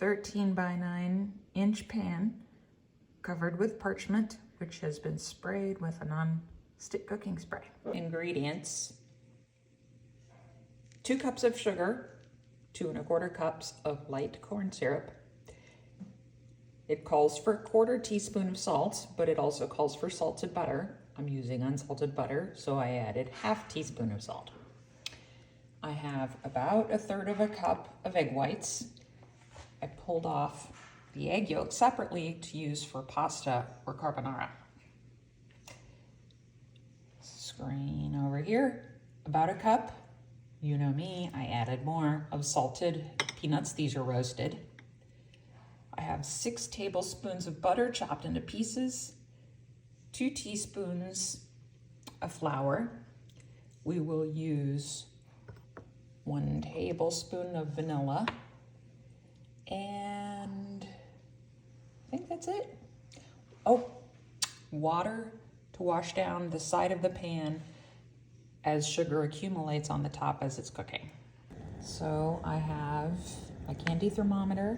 13 by 9-inch pan covered with parchment, which has been sprayed with a non-stick cooking spray. Ingredients: 2 cups of sugar, 2 1/4 cups of light corn syrup. It calls for 1/4 teaspoon of salt, but it also calls for salted butter. I'm using unsalted butter, so I added 1/2 teaspoon of salt. I have about 1/3 cup of egg whites. I pulled off the egg yolk separately to use for pasta or carbonara. Screen over here, about 1 cup. You know me, I added more of salted peanuts. These are roasted. I have 6 tablespoons of butter chopped into pieces, 2 teaspoons of flour. We will use 1 tablespoon of vanilla, and I think that's it. Oh, water to wash down the side of the pan as sugar accumulates on the top as it's cooking. So I have my candy thermometer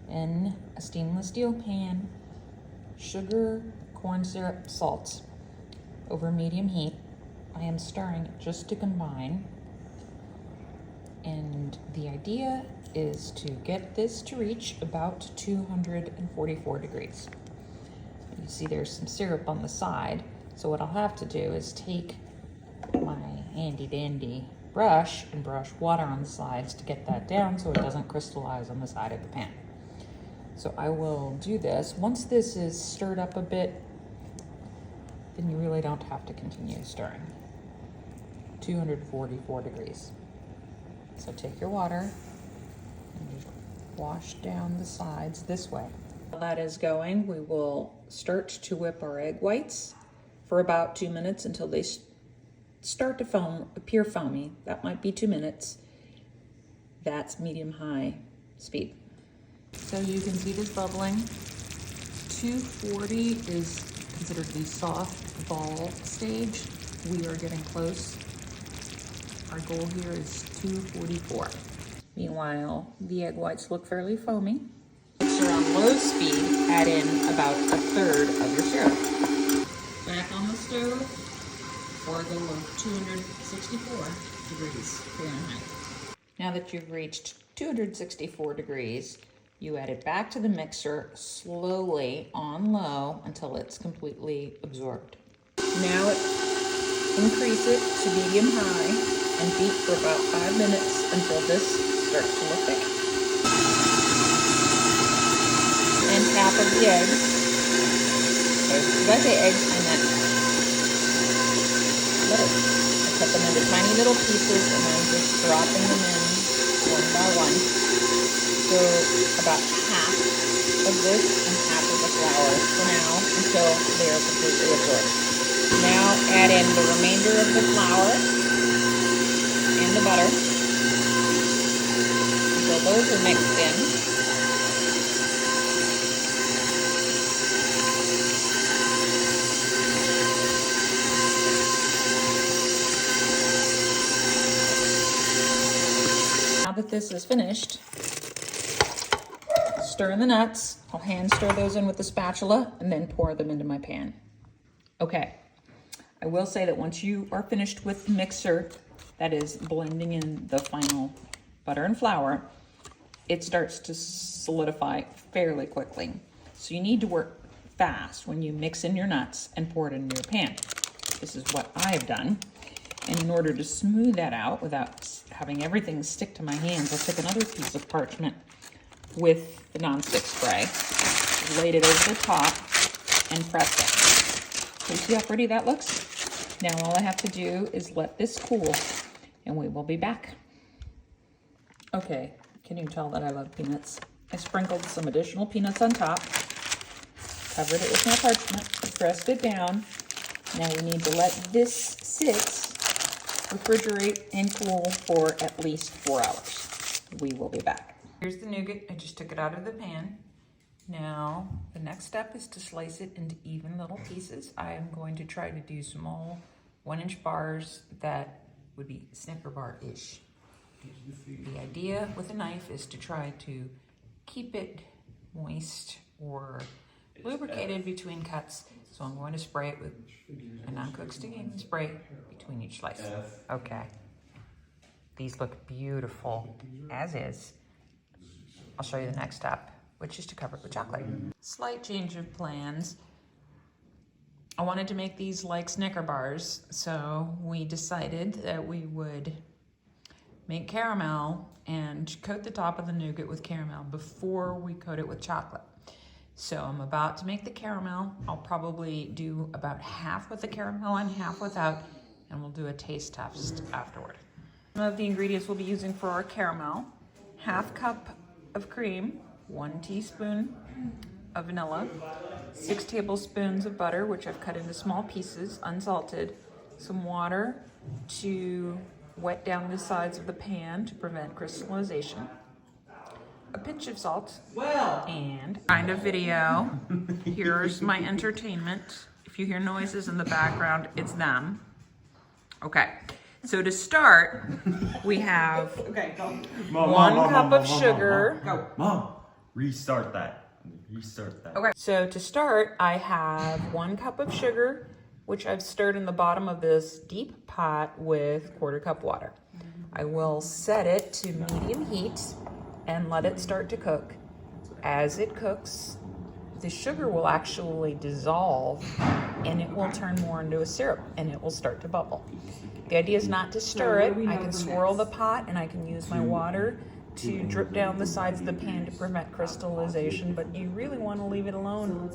in a stainless steel pan, sugar, corn syrup, salt over medium heat. I am stirring it just to combine. And the idea is to get this to reach about 244 degrees. You see there's some syrup on the side. So what I'll have to do is take my handy dandy brush and brush water on the sides to get that down so it doesn't crystallize on the side of the pan. So I will do this. Once this is stirred up a bit, then you really don't have to continue stirring. 244 degrees. So take your water and just wash down the sides this way. While that is going, we will start to whip our egg whites for about 2 minutes until they start to appear foamy. That might be 2 minutes. That's medium-high speed. So you can see this bubbling. 240 is considered the soft ball stage. We are getting close. Our goal here is 244. Meanwhile, the egg whites look fairly foamy. Mixer on low speed, add in about 1/3 of your syrup. Back on the stove for a goal of 264 degrees Fahrenheit. Now that you've reached 264 degrees, you add it back to the mixer slowly on low until it's completely absorbed. Now increase it to medium-high and beat for about 5 minutes until this starts to look thick. And half of the eggs. Did I say eggs? I meant butter. I cut them into tiny little pieces and I'm just dropping them in one by one. So about half of this and half of the flour for now until they are completely absorbed. Now add in the remainder of the flour and the butter until those are mixed in. Now that this is finished, stir in the nuts. I'll hand stir those in with the spatula and then pour them into my pan. Okay, I will say that once you are finished with the mixer, that is blending in the final butter and flour, it starts to solidify fairly quickly. So you need to work fast when you mix in your nuts and pour it into your pan. This is what I've done. And in order to smooth that out without having everything stick to my hands, I took another piece of parchment with the nonstick spray, laid it over the top, and pressed it. So you see how pretty that looks? Now all I have to do is let this cool, and we will be back. Okay, can you tell that I love peanuts? I sprinkled some additional peanuts on top, covered it with my parchment, pressed it down. Now we need to let this sit, refrigerate, and cool for at least 4 hours. We will be back. Here's the nougat. I just took it out of the pan. Now, the next step is to slice it into even little pieces. I am going to try to do small 1-inch bars that would be Snicker bar-ish. The idea with a knife is to try to keep it moist or lubricated between cuts. So I'm going to spray it with a non-cook sticking spray between each slice. Okay. These look beautiful as is. I'll show you the next step, which is to cover it with chocolate. Slight change of plans. I wanted to make these like Snicker bars, so we decided that we would make caramel and coat the top of the nougat with caramel before we coat it with chocolate. So I'm about to make the caramel. I'll probably do about half with the caramel and half without, and we'll do a taste test afterward. Some of the ingredients we'll be using for our caramel: half cup of cream, 1 teaspoon of vanilla, 6 tablespoons of butter, which I've cut into small pieces, unsalted, some water to wet down the sides of the pan to prevent crystallization, a pinch of salt, and kind of video. Here's my entertainment. If you hear noises in the background, it's them. Okay, so to start, we have one cup of sugar. Mom, restart that. Restart that. Okay, so to start, I have 1 cup of sugar, which I've stirred in the bottom of this deep pot with 1/4 cup water. I will set it to medium heat and let it start to cook. As it cooks, the sugar will actually dissolve and it will turn more into a syrup and it will start to bubble. The idea is not to stir it. I can swirl the pot and I can use my water to drip down the sides of the pan to prevent crystallization, but you really want to leave it alone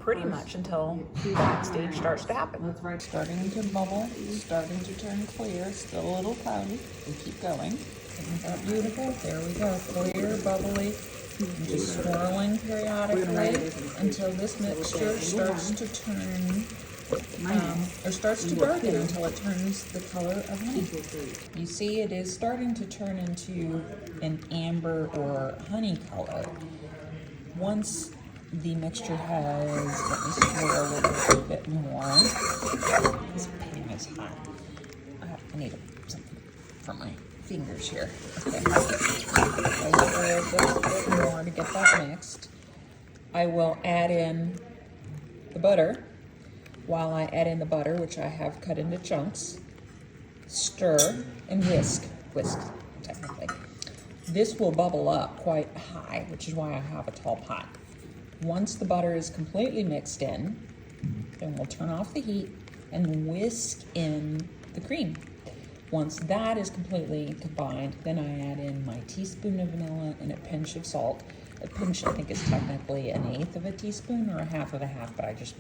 pretty much until that stage starts to happen. Starting to bubble, starting to turn clear, still a little cloudy. We keep going. Isn't that beautiful? There we go, clear, bubbly. I'm just swirling periodically until this mixture starts to turn or starts to darken until it turns the color of honey. You see, it is starting to turn into an amber or honey color. Once the mixture has, let me swirl a little bit more. This pan is hot. I need something for my fingers here. Okay. I'll swirl just a bit more to get that mixed. I will add in the butter. While I add in the butter, which I have cut into chunks, stir and whisk technically. This will bubble up quite high, which is why I have a tall pot. Once the butter is completely mixed in, then we'll turn off the heat and whisk in the cream. Once that is completely combined, then I add in my teaspoon of vanilla and a pinch of salt. A pinch, I think, is technically 1/8 of a teaspoon or 1/2 of a half, but I just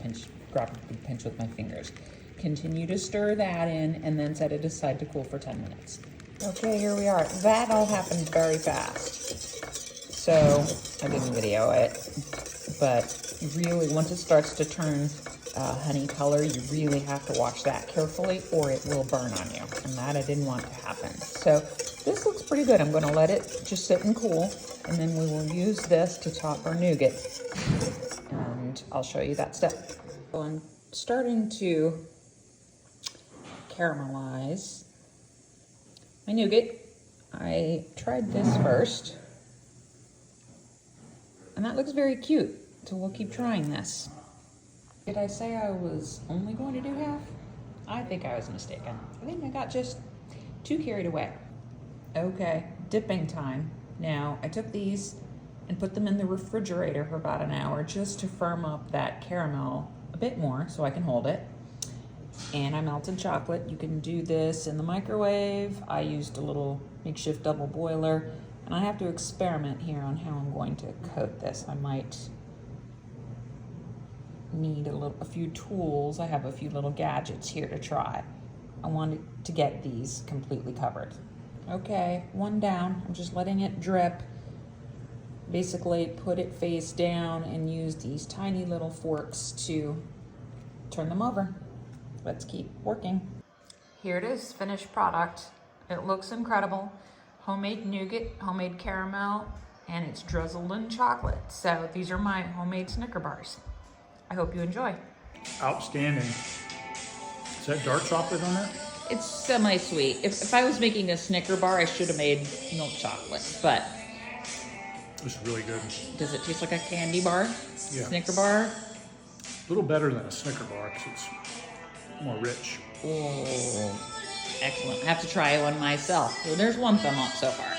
grab a big pinch with my fingers. Continue to stir that in and then set it aside to cool for 10 minutes. Okay, here we are. That all happened very fast. So I didn't video it, but really, once it starts to turn honey color, you really have to watch that carefully or it will burn on you, and that I didn't want to happen. So this looks pretty good. I'm going to let it just sit and cool, and then we will use this to top our nougat, and I'll show you that step. So I'm starting to caramelize my nougat. I tried this first, and that looks very cute, so we'll keep trying this. Did I say I was only going to do half? I think I was mistaken. I think I got just too carried away. Okay, dipping time. Now, I took these and put them in the refrigerator for about an hour just to firm up that caramel a bit more so I can hold it. And I melted chocolate. You can do this in the microwave. I used a little makeshift double boiler, and I have to experiment here on how I'm going to coat this. I might need a few tools. I have a few little gadgets here to try. I wanted to get these completely covered. Okay, one down. I'm just letting it drip. Basically put it face down and use these tiny little forks to turn them over. Let's keep working. Here it is, finished product. It looks incredible. Homemade nougat, homemade caramel, and it's drizzled in chocolate. So these are my homemade Snicker bars. I hope you enjoy. Outstanding. Is that dark chocolate on there? It's semi-sweet. If I was making a Snicker bar, I should have made milk chocolate, but It's really good. Does it taste like a candy bar? Yeah. Snicker bar? A little better than a Snicker bar because it's more rich. Oh, excellent. I have to try one myself. Well, there's one thumb up so far.